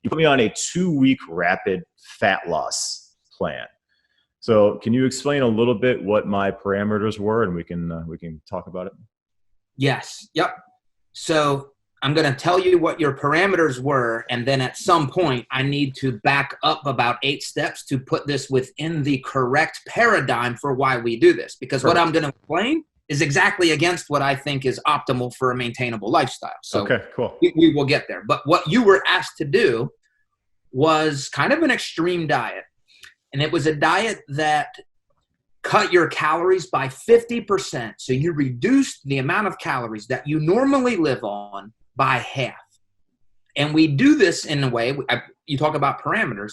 You put me on a 2-week rapid fat loss plan. So can you explain a little bit what my parameters were, and we can talk about it? Yes. Yep. So I'm going to tell you what your parameters were, and then at some point I need to back up about 8 steps to put this within the correct paradigm for why we do this. Because Perfect. What I'm going to explain is exactly against what I think is optimal for a maintainable lifestyle. So okay, cool. We will get there. But what you were asked to do was kind of an extreme diet. And it was a diet that cut your calories by 50%. So you reduced the amount of calories that you normally live on by half. And we do this in a way, you talk about parameters.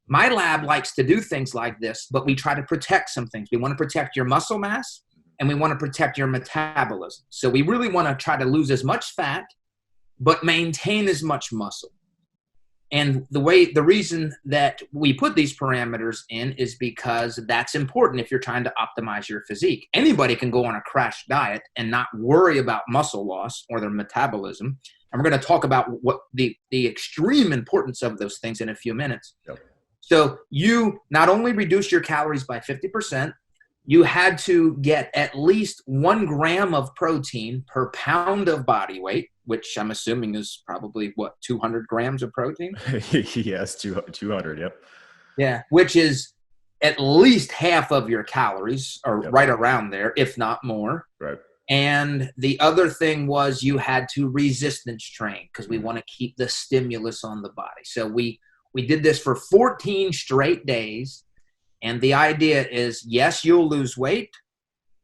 My lab likes to do things like this, but we try to protect some things. We want to protect your muscle mass, and we want to protect your metabolism. So we really want to try to lose as much fat, but maintain as much muscle. And the reason that we put these parameters in is because that's important if you're trying to optimize your physique. Anybody can go on a crash diet and not worry about muscle loss or their metabolism. And we're going to talk about what the extreme importance of those things in a few minutes. Yep. So you not only reduce your calories by 50%, you had to get at least 1 gram of protein per pound of body weight, which I'm assuming is probably, 200 grams of protein? Yes, 200, yep. Yeah, which is at least half of your calories, or Yep. right around there, if not more. Right. And the other thing was you had to resistance train because we want to keep the stimulus on the body. So we did this for 14 straight days. And the idea is, yes, you'll lose weight,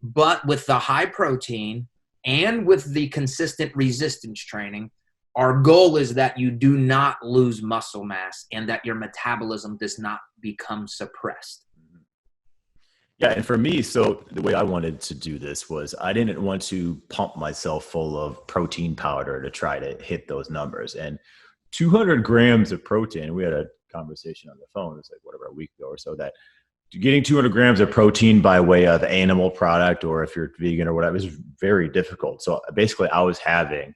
but with the high protein and with the consistent resistance training, our goal is that you do not lose muscle mass and that your metabolism does not become suppressed. Yeah, and for me, so the way I wanted to do this was I didn't want to pump myself full of protein powder to try to hit those numbers. And 200 grams of protein, we had a conversation on the phone, it's like whatever, a week ago or so, that getting 200 grams of protein by way of animal product, or if you're vegan or whatever, is very difficult. So basically I was having,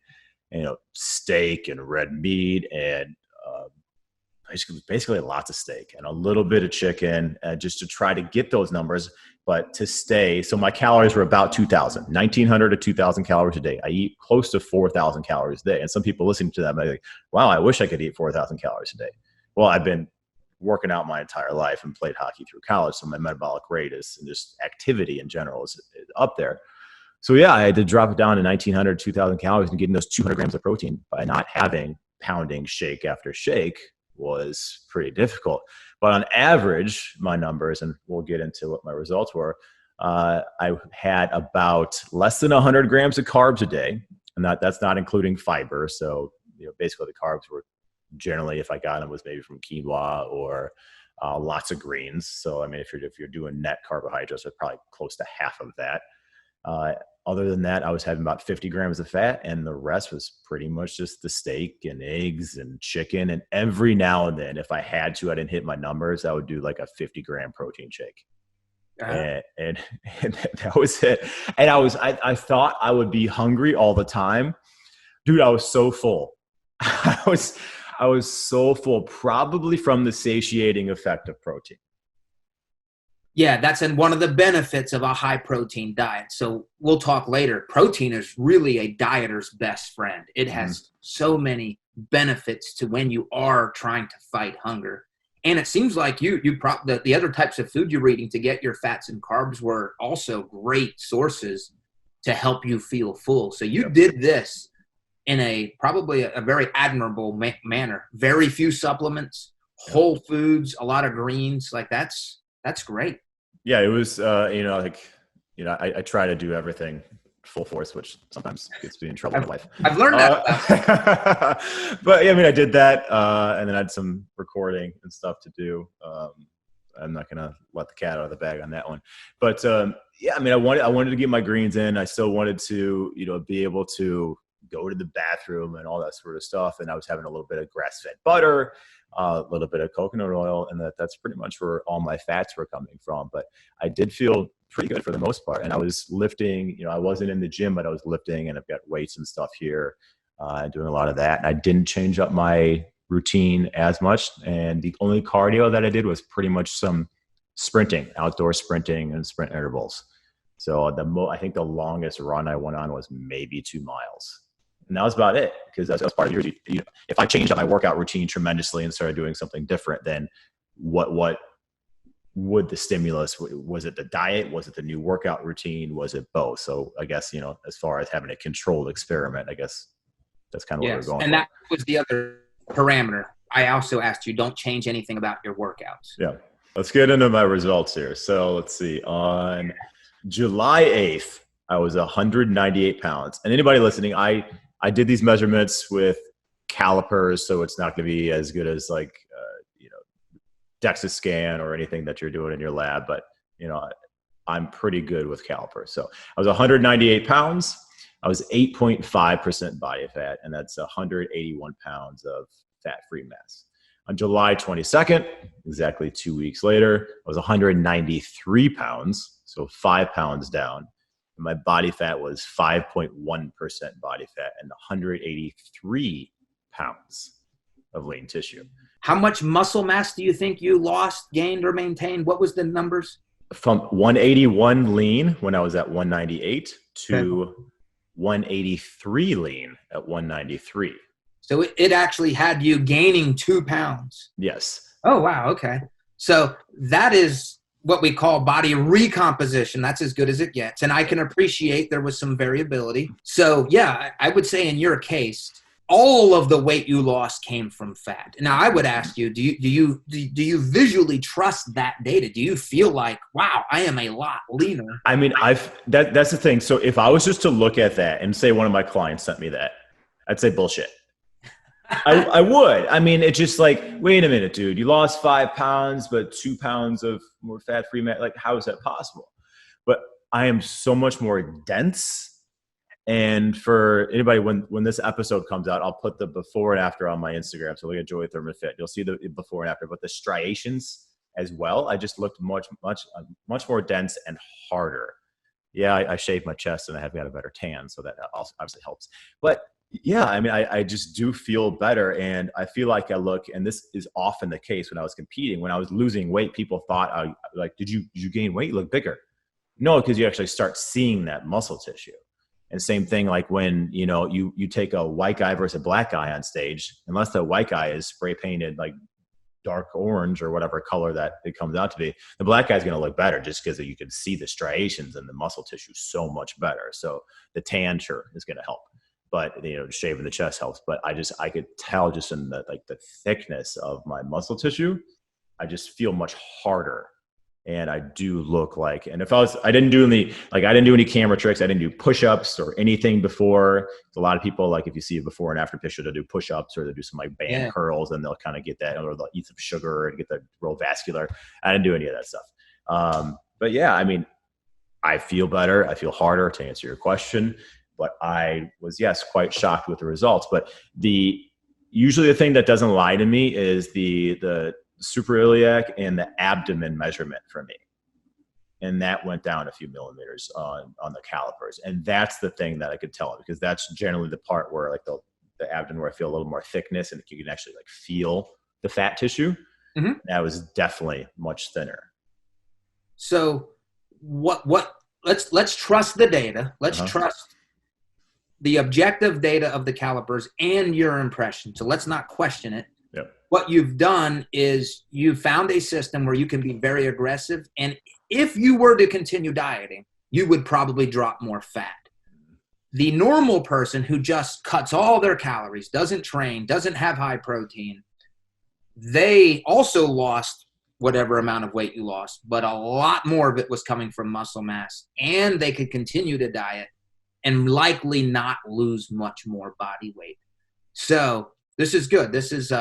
steak and red meat and basically lots of steak and a little bit of chicken, just to try to get those numbers, but to stay. So my calories were about 1,900 to 2,000 calories a day. I eat close to 4,000 calories a day. And some people listening to that might be like, wow, I wish I could eat 4,000 calories a day. Well, I've been working out my entire life and played hockey through college. So my metabolic rate is, and just activity in general is up there. So yeah, I had to drop it down to 1,900, 2,000 calories, and getting those 200 grams of protein by not having pounding shake after shake was pretty difficult. But on average, my numbers, and we'll get into what my results were, I had about less than 100 grams of carbs a day. And that's not including fiber. So, basically the carbs were generally, if I got them, was maybe from quinoa or lots of greens. So, I mean, if you're doing net carbohydrates, it's probably close to half of that. Other than that, I was having about 50 grams of fat, and the rest was pretty much just the steak and eggs and chicken. And every now and then, if I had to, I didn't hit my numbers, I would do like a 50-gram protein shake. And that was it. And I thought I would be hungry all the time. Dude, I was so full. I was so full, probably from the satiating effect of protein. Yeah, that's one of the benefits of a high protein diet. So we'll talk later. Protein is really a dieter's best friend. It has so many benefits to when you are trying to fight hunger. And it seems like the other types of food you're eating to get your fats and carbs were also great sources to help you feel full. So you did this in probably a very admirable manner. Very few supplements, whole foods, a lot of greens. Like that's great. Yeah, it was, I try to do everything full force, which sometimes gets me in trouble in life. I've learned that. But yeah, I mean, I did that, and then I had some recording and stuff to do. I'm not going to let the cat out of the bag on that one. But yeah, I mean, I wanted to get my greens in. I still wanted to, be able to go to the bathroom and all that sort of stuff. And I was having a little bit of grass-fed butter, a little bit of coconut oil, and that's pretty much where all my fats were coming from. But I did feel pretty good for the most part. And I was lifting, I wasn't in the gym, but I was lifting, and I've got weights and stuff here, doing a lot of that. And I didn't change up my routine as much. And the only cardio that I did was pretty much some sprinting, outdoor sprinting and sprint intervals. So I think the longest run I went on was maybe 2 miles. And that was about it, because that was part of your, if I changed up my workout routine tremendously and started doing something different, then what would the stimulus, was it the diet? Was it the new workout routine? Was it both? So I guess, as far as having a controlled experiment, I guess that's kind of what we're going and for. That was the other parameter. I also asked you, don't change anything about your workouts. Yeah. Let's get into my results here. So let's see. On July 8th, I was 198 pounds. And anybody listening, I did these measurements with calipers, so it's not going to be as good as like, DEXA scan or anything that you're doing in your lab. But, I'm pretty good with calipers. So I was 198 pounds. I was 8.5% body fat, and that's 181 pounds of fat-free mass. On July 22nd, exactly 2 weeks later, I was 193 pounds, so 5 pounds down. And my body fat was 5.1% body fat and 183 pounds of lean tissue. How much muscle mass do you think you lost, gained, or maintained? What was the numbers? From 181 lean when I was at 198 to 183 lean at 193. So it actually had you gaining 2 pounds. Yes. Oh, wow. Okay. So that is what we call body recomposition. That's as good as it gets. And I can appreciate there was some variability. So yeah, I would say in your case, all of the weight you lost came from fat. Now I would ask you, do you visually trust that data? Do you feel like, wow, I am a lot leaner? I mean, that's the thing. So if I was just to look at that and say one of my clients sent me that, I'd say bullshit. I would. I mean, it's just like, wait a minute, dude, you lost 5 pounds, but 2 pounds of more fat-free mass. Like, how is that possible? But I am so much more dense. And for anybody, when this episode comes out, I'll put the before and after on my Instagram. So look at Joey Thurman Fit. You'll see the before and after, but the striations as well. I just looked much more dense and harder. Yeah, I shaved my chest and I have got a better tan, so that also obviously helps. But yeah, I mean, I just do feel better, and I feel like I look, and this is often the case when I was competing. When I was losing weight, people thought, did you gain weight? You look bigger. No, because you actually start seeing that muscle tissue. And same thing, like when, you take a white guy versus a black guy on stage, unless the white guy is spray painted like dark orange or whatever color that it comes out to be, the black guy's going to look better just because you can see the striations and the muscle tissue so much better. So the tan sure is going to help, but shaving the chest helps. But I could tell just in the thickness of my muscle tissue, I just feel much harder. And I do look like, and if I didn't do any camera tricks. I didn't do push-ups or anything before. A lot of people, like if you see a before and after picture, they'll do push-ups or they'll do some like band curls, and they'll kind of get that, or they'll eat some sugar and get the real vascular. I didn't do any of that stuff. But yeah, I mean, I feel better. I feel harder, to answer your question, but I was, yes, quite shocked with the results. But usually the thing that doesn't lie to me is the suprailiac and the abdomen measurement for me. And that went down a few millimeters on the calipers. And that's the thing that I could tell, because that's generally the part where like the abdomen, where I feel a little more thickness and you can actually like feel the fat tissue. Mm-hmm. That was definitely much thinner. So let's trust the data. Let's trust the objective data of the calipers and your impression. So let's not question it. Yep. What you've done is you found a system where you can be very aggressive. And if you were to continue dieting, you would probably drop more fat. The normal person who just cuts all their calories, doesn't train, doesn't have high protein, they also lost whatever amount of weight you lost, but a lot more of it was coming from muscle mass, and they could continue to diet and likely not lose much more body weight. So this is good. This is,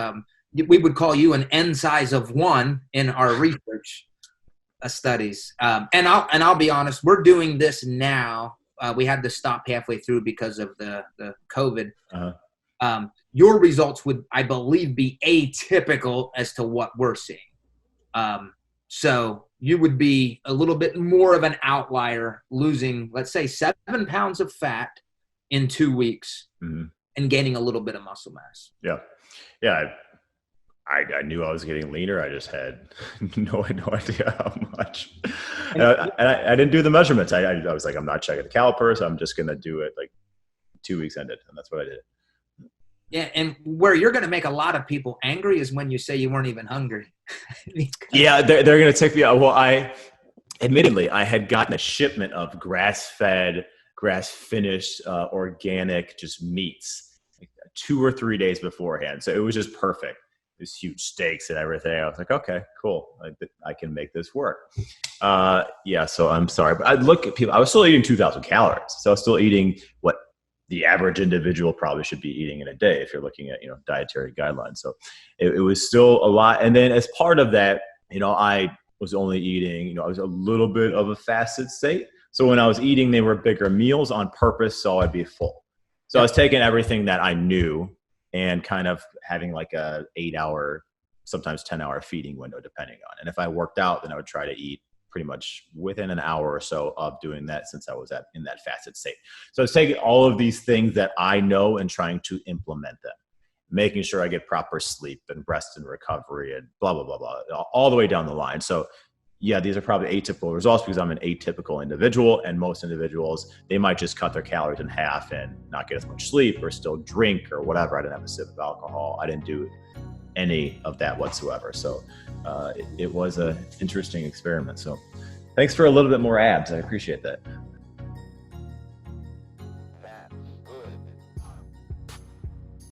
we would call you an N size of 1 in our research studies. And I'll be honest, we're doing this now. We had to stop halfway through because of the COVID. Uh-huh. Your results would, I believe, be atypical as to what we're seeing. So you would be a little bit more of an outlier, losing, let's say, 7 pounds of fat in 2 weeks. Mm-hmm. And gaining a little bit of muscle mass. Yeah. Yeah. I knew I was getting leaner. I just had no idea how much. And I didn't do the measurements. I was like, I'm not checking the calipers. I'm just going to do it like 2 weeks ended. And that's what I did. Yeah. And where you're going to make a lot of people angry is when you say you weren't even hungry. Yeah. They're going to take me out. Well, admittedly, I had gotten a shipment of grass-fed, grass-finished, organic, just meats like 2 or 3 days beforehand. So it was just perfect. These huge steaks and everything. I was like, okay, cool. I can make this work. Yeah, so I'm sorry. But I look at people, I was still eating 2,000 calories. So I was still eating what the average individual probably should be eating in a day if you're looking at, dietary guidelines. So it was still a lot. And then as part of that, I was only eating, I was a little bit of a fasted state. So when I was eating, they were bigger meals on purpose, so I'd be full. So I was taking everything that I knew and kind of having like a 8-hour, sometimes 10-hour feeding window, depending on. And if I worked out, then I would try to eat pretty much within an hour or so of doing that, since I was in that fasted state. So I was taking all of these things that I know and trying to implement them, making sure I get proper sleep and rest and recovery and blah, blah, blah, blah, all the way down the line. So yeah, these are probably atypical results because I'm an atypical individual, and most individuals, they might just cut their calories in half and not get as much sleep or still drink or whatever. I didn't have a sip of alcohol. I didn't do any of that whatsoever. So it was an interesting experiment. So thanks for a little bit more abs. I appreciate that.